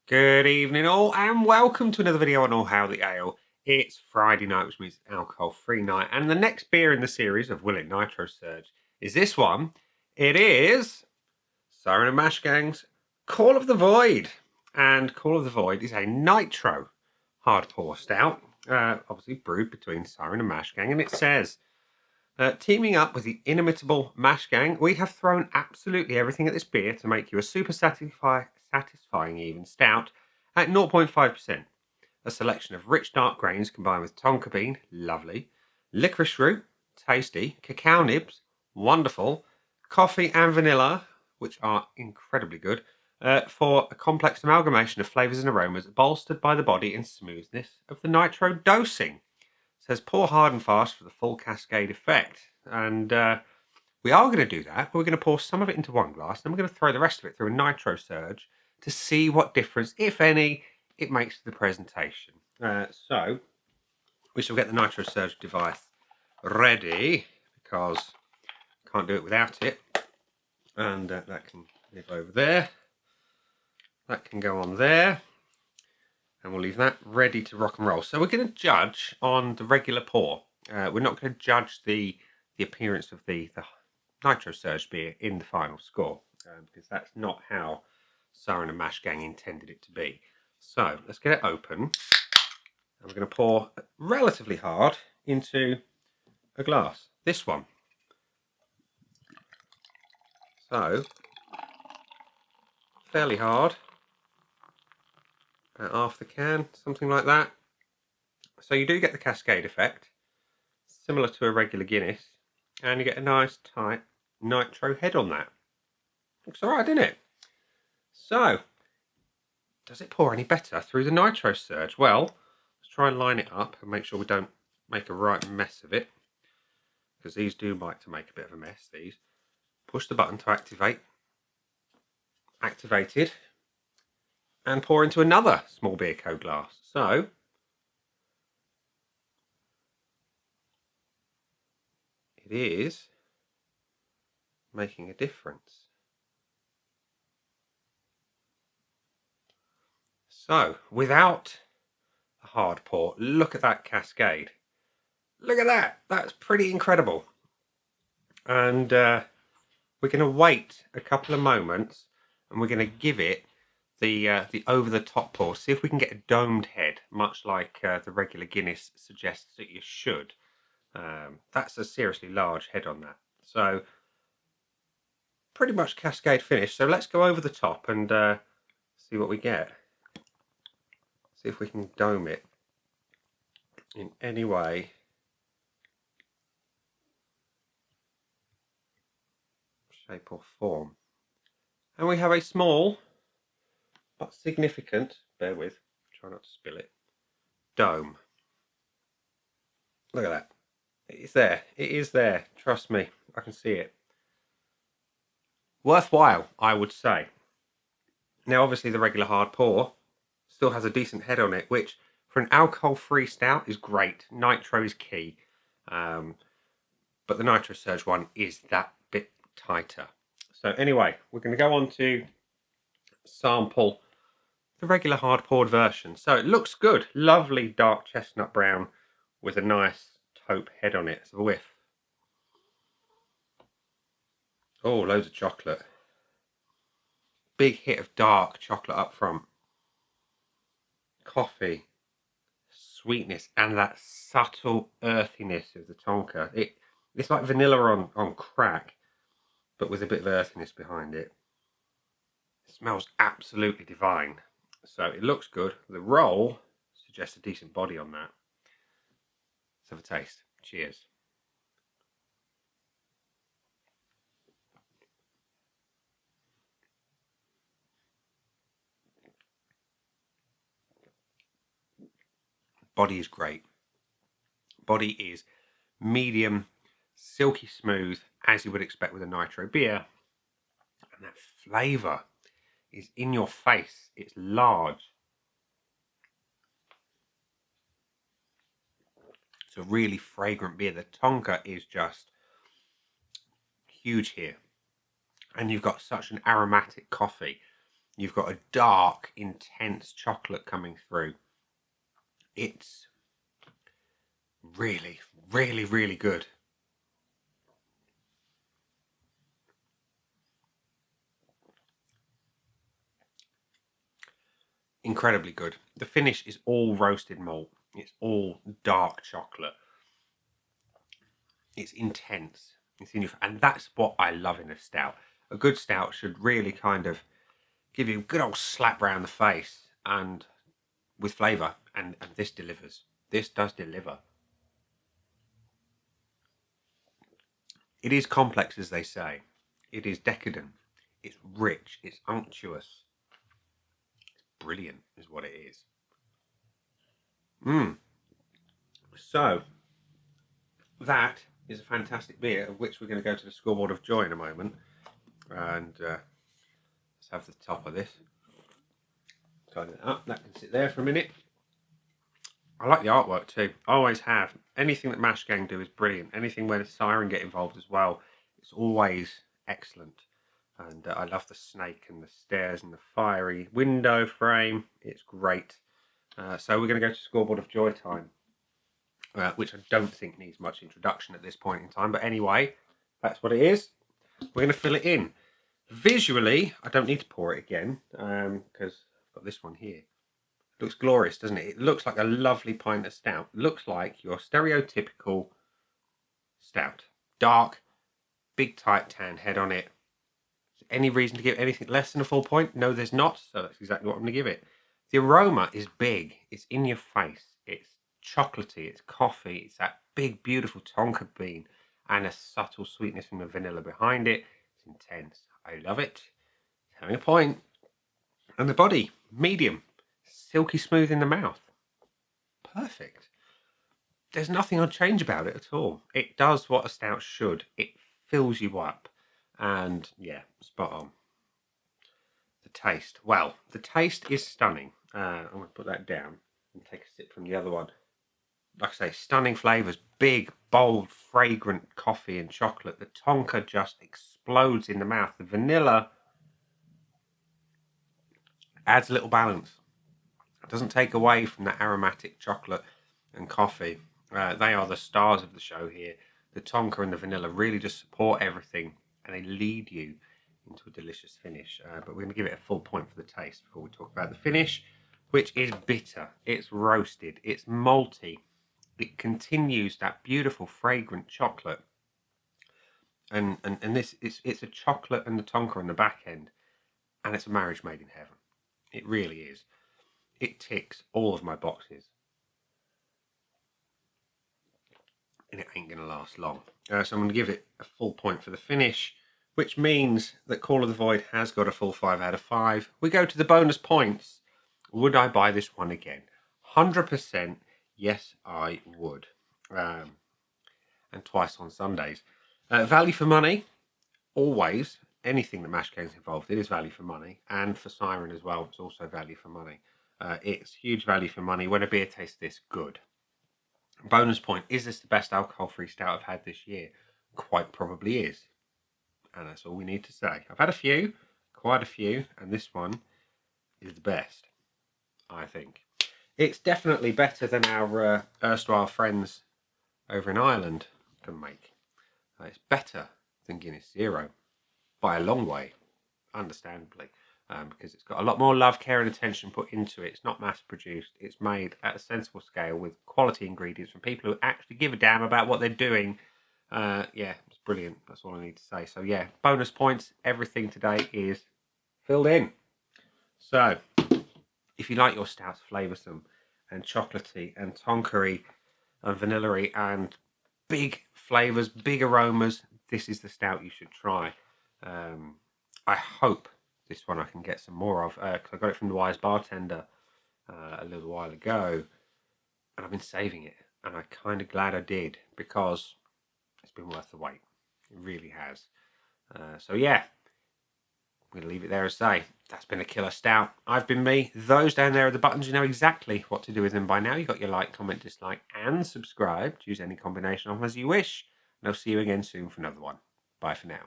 Good evening all and welcome to another video on All Hail the Ale. It's Friday night, which means alcohol-free night, and the next beer in the series of Will It Nitrosurge is this one. It is Siren and Mash Gang's Call of the Void, and Call of the Void is a nitro hard pour stout, obviously brewed between Siren and Mash Gang, and it says, teaming up with the inimitable Mash Gang, we have thrown absolutely everything at this beer to make you a super satisfying even stout at 0.5%. A selection of rich dark grains combined with tonka bean, lovely, licorice root, tasty, cacao nibs, wonderful, coffee and vanilla, which are incredibly good, for a complex amalgamation of flavours and aromas bolstered by the body and smoothness of the nitro dosing. It says pour hard and fast for the full cascade effect. And we are going to do that, but we're going to pour some of it into one glass, and we're going to throw the rest of it through a Nitrosurge to see what difference, if any, it makes to the presentation. So we shall get the Nitrosurge device ready, because I can't do it without it. And that can live over there. That can go on there. And we'll leave that ready to rock and roll. So we're going to judge on the regular pour. We're not going to judge the appearance of the Nitrosurge beer in the final score, because that's not how Siren and Mash Gang intended it to be. So let's get it open, and we're going to pour relatively hard into a glass. This one. So fairly hard. About half the can, something like that. So you do get the cascade effect, similar to a regular Guinness, and you get a nice tight nitro head on that. Looks alright, doesn't it? So, does it pour any better through the Nitrosurge? Well, let's try and line it up and make sure we don't make a right mess of it, because these do like to make a bit of a mess, these. Push the button to activate. Activated. And pour into another small beer co glass. So, it is making a difference. So, without a hard pour, look at that cascade. Look at that. That's pretty incredible. And we're going to wait a couple of moments, and we're going to give it the over-the-top pour. See if we can get a domed head, much like the regular Guinness suggests that you should. That's a seriously large head on that. So, pretty much cascade finish. So let's go over the top and see what we get. See if we can dome it in any way. Shape or form. And we have a small but significant, bear with, try not to spill it, dome. Look at that. It's there. It is there. Trust me, I can see it. Worthwhile, I would say. Now, obviously, the regular hard pour still has a decent head on it, which for an alcohol-free stout is great. Nitro is key. But the Nitrosurge one is that bit tighter. So anyway, we're going to go on to sample the regular hard poured version. So it looks good. Lovely dark chestnut brown with a nice taupe head on it. It's a whiff. Oh, loads of chocolate. Big hit of dark chocolate up front. Coffee, sweetness, and that subtle earthiness of the tonka. It's like vanilla on crack, but with a bit of earthiness behind it. It smells absolutely divine. So it looks good. The roll suggests a decent body on that. Let's have a taste. Cheers. Body is great. Body is medium, silky smooth, as you would expect with a nitro beer. And that flavour is in your face. It's large. It's a really fragrant beer. The tonka is just huge here. And you've got such an aromatic coffee. You've got a dark, intense chocolate coming through. It's really, really, really good. Incredibly good. The finish is all roasted malt. It's all dark chocolate. It's intense. It's in your, and that's what I love in a stout. A good stout should really kind of give you a good old slap round the face and with flavour. And this delivers. This does deliver. It is complex, as they say. It is decadent. It's rich. It's unctuous. Brilliant is what it is. So that is a fantastic beer, of which we're going to go to the scoreboard of joy in a moment. And let's have the top of this. Tighten it up. That can sit there for a minute. I like the artwork too. I always have. Anything that Mash Gang do is brilliant. Anything where the Siren get involved as well, it's always excellent. And I love the snake and the stairs and the fiery window frame. It's great. So we're going to go to scoreboard of joy time, which I don't think needs much introduction at this point in time. But anyway, that's what it is. We're going to fill it in. Visually, I don't need to pour it again because I've got this one here. It looks glorious, doesn't it? It looks like a lovely pint of stout. It looks like your stereotypical stout. Dark, big tight tan head on it. Any reason to give anything less than a full point? No, there's not. So that's exactly what I'm going to give it. The aroma is big. It's in your face. It's chocolatey. It's coffee. It's that big, beautiful tonka bean and a subtle sweetness from the vanilla behind it. It's intense. I love it. It's having a point. And the body, medium. Silky smooth in the mouth. Perfect. There's nothing I'd change about it at all. It does what a stout should. It fills you up. And yeah, spot on. The taste. Well, the taste is stunning. I'm going to put that down and take a sip from the other one. Like I say, stunning flavours. Big, bold, fragrant coffee and chocolate. The tonka just explodes in the mouth. The vanilla adds a little balance. It doesn't take away from the aromatic chocolate and coffee. They are the stars of the show here. The tonka and the vanilla really just support everything and they lead you into a delicious finish. But we're going to give it a full point for the taste before we talk about the finish, which is bitter. It's roasted. It's malty. It continues that beautiful, fragrant chocolate. And this it's a chocolate and the tonka on the back end, and it's a marriage made in heaven. It really is. It ticks all of my boxes. And it ain't going to last long. So I'm going to give it a full point for the finish, which means that Call of the Void has got a full 5 out of 5. We go to the bonus points. Would I buy this one again? 100% yes, I would. And twice on Sundays. Value for money, always. Anything that Mash Gang's involved in is value for money. And for Siren as well, it's also value for money. It's huge value for money when a beer tastes this good. Bonus point, is this the best alcohol-free stout I've had this year? Quite probably is. And that's all we need to say. I've had a few, quite a few, and this one is the best, I think. It's definitely better than our erstwhile friends over in Ireland can make. It's better than Guinness Zero by a long way, understandably. Because it's got a lot more love, care and attention put into it. It's not mass produced. It's made at a sensible scale with quality ingredients from people who actually give a damn about what they're doing. Yeah, it's brilliant. That's all I need to say. So yeah, bonus points. Everything today is filled in. So if you like your stouts flavoursome and chocolatey and tonkery and vanilla-y and big flavours, big aromas, this is the stout you should try. I hope this one I can get some more of, because I got it from the Wise Bartender a little while ago, and I've been saving it, and I'm kind of glad I did, because it's been worth the wait. It really has. So yeah, I'm going to leave it there as say. That's been a killer stout. I've been me. Those down there are the buttons. You know exactly what to do with them by now. You've got your like, comment, dislike, and subscribe. Choose any combination of them as you wish, and I'll see you again soon for another one. Bye for now.